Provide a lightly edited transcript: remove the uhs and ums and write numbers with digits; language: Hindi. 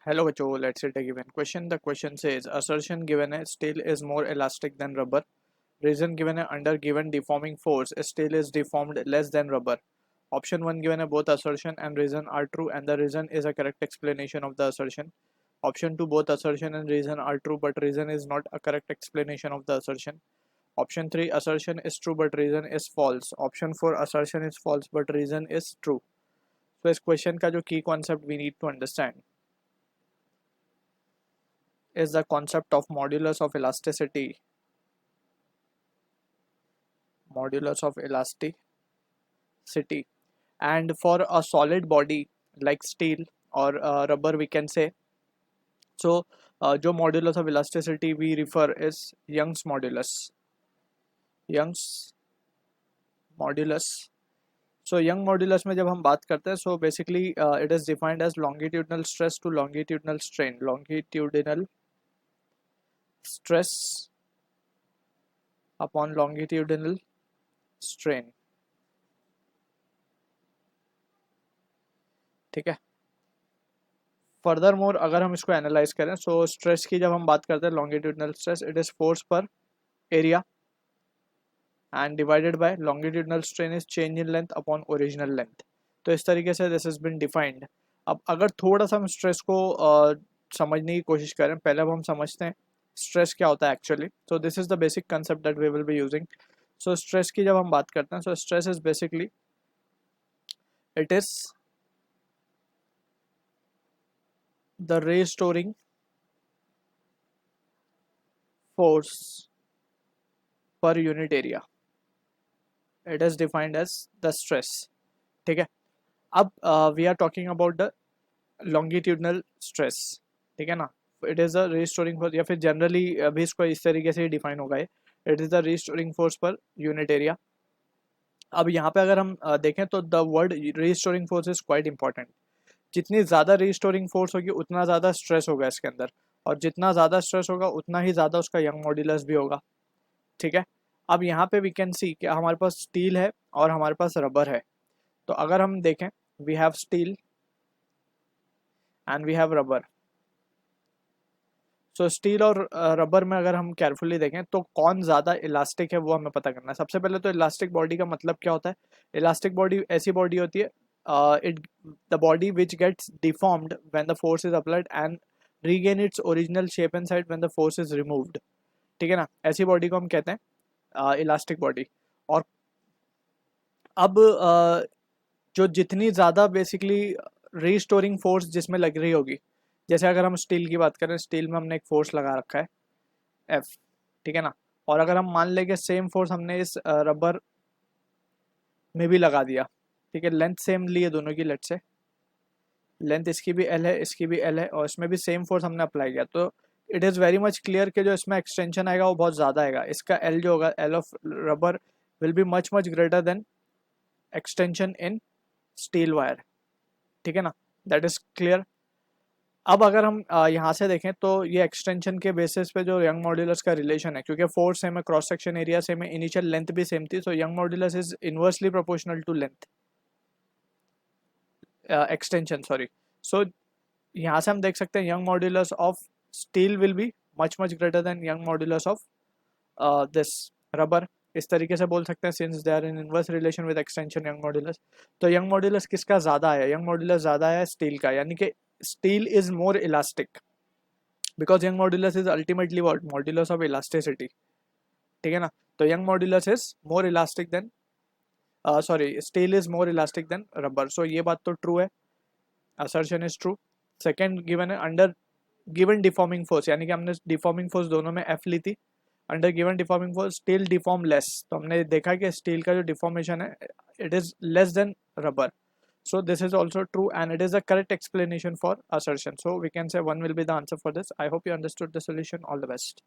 Hello, Joe. Let's say a given question. The question says assertion given a steel is more elastic than rubber. Reason given a under given deforming force steel is deformed less than rubber. Option 1 given a both assertion and reason are true and the reason is a correct explanation of the assertion. Option 2 both assertion and reason are true but reason is not a correct explanation of the assertion. Option 3 assertion is true but reason is false. Option 4 assertion is false but reason is true. So इस question का जो key concept we need to understand is the concept of modulus of elasticity. Modulus of elasticity. And for a solid body like steel or rubber we can say, so जो modulus of elasticity we refer is Young's modulus. Young's modulus. So Young modulus में जब हम बात करते हैं, so basically it is defined as longitudinal stress to longitudinal strain. Longitudinal stress upon longitudinal strain. ठीक है. फर्दर मोर अगर हम इसको एनालाइज करें, सो स्ट्रेस की जब हम बात करते हैं longitudinal stress it is force per area and divided by longitudinal strain is change in length upon original length. तो इस तरीके से दिस इज बिन डिफाइंड. अब अगर थोड़ा सा हम स्ट्रेस को समझने की कोशिश करें, पहले अब हम समझते हैं स्ट्रेस क्या होता है actually. So this is the basic concept that we will be using. So stress की जब हम बात करते हैं, so stress is basically it is the restoring force per unit area. It is defined as the stress. ठीक है. अब we are talking about the longitudinal stress. ठीक है ना. It is a restoring force या फिर generally अभी इसको इस तरीके से डिफाइन होगा. It is the restoring force per unit area. अब यहाँ पे अगर हम देखें तो the word restoring force is quite important. जितनी ज़्यादा रिस्टोरिंग फोर्स होगी उतना ज़्यादा स्ट्रेस होगा इसके अंदर, और जितना ज़्यादा स्ट्रेस होगा उतना ही ज़्यादा उसका यंग मॉड्यूलस भी होगा. ठीक है. अब यहाँ पे वी कैन सी कि हमारे पास स्टील है और हमारे पास रबर है. तो अगर हम देखें we have steel and we have rubber. So steel और रबर में अगर हम केयरफुली देखें तो कौन ज़्यादा इलास्टिक है वो हमें पता करना है. सबसे पहले तो इलास्टिक बॉडी का मतलब क्या होता है. इलास्टिक बॉडी ऐसी बॉडी होती है the body which gets deformed when the force is applied and regain its original shape and size when the force is removed. ठीक है ना. ऐसी बॉडी को हम कहते हैं इलास्टिक बॉडी. और अब जो जितनी ज़्यादा बेसिकली रीस्टोरिंग फोर्स जिसमें लग रही होगी, जैसे अगर हम स्टील की बात करें, स्टील में हमने एक फोर्स लगा रखा है F. ठीक है ना. और अगर हम मान लें कि सेम फोर्स हमने इस रबर में भी लगा दिया, ठीक है, लेंथ सेम लिए दोनों की, लेट से लेंथ इसकी भी L है इसकी भी L है और इसमें भी सेम फोर्स हमने अप्लाई किया, तो it is very much clear कि जो इसमें एक्सटेंशन आएगा वो बहुत ज़्यादा आएगा. इसका L जो होगा, L of rubber will be much greater then extension in steel wire. ठीक है ना. That is clear. अब अगर हम यहाँ से देखें तो ये एक्सटेंशन के बेसिस पे जो यंग मॉड्यूलस का रिलेशन है, क्योंकि फोर्स सेम है, क्रॉस सेक्शन एरिया सेम है, इनिशियल लेंथ भी सेम थी, so Young modulus is inversely proportional to length extension, sorry. So यहाँ से हम देख सकते हैं Young modulus of steel will be much greater than Young modulus of this rubber. इस तरीके से बोल सकते हैं since they are in inverse relation with extension Young modulus. तो यंग मॉड्यूलस किसका ज़्यादा है? यंग मॉड्यूलस ज़्यादा है स्टील का, यानी कि steel is more elastic because Young modulus is ultimately what? Modulus of elasticity. ठीक है ना. तो Young modulus is more elastic than steel is more elastic than rubber. So ये बात तो ट्रू है, assertion is true. Second given है अंडर गिवन डिफॉर्मिंग फोर्स, यानी कि हमने डिफॉर्मिंग फोर्स दोनों में F ली थी. Under given deforming force steel deform less, तो हमने देखा कि स्टील का जो डिफॉर्मेशन है it is less than rubber. So this is also true and it is a correct explanation for assertion. So we can say 1 will be the answer for this. I hope you understood the solution. All the best.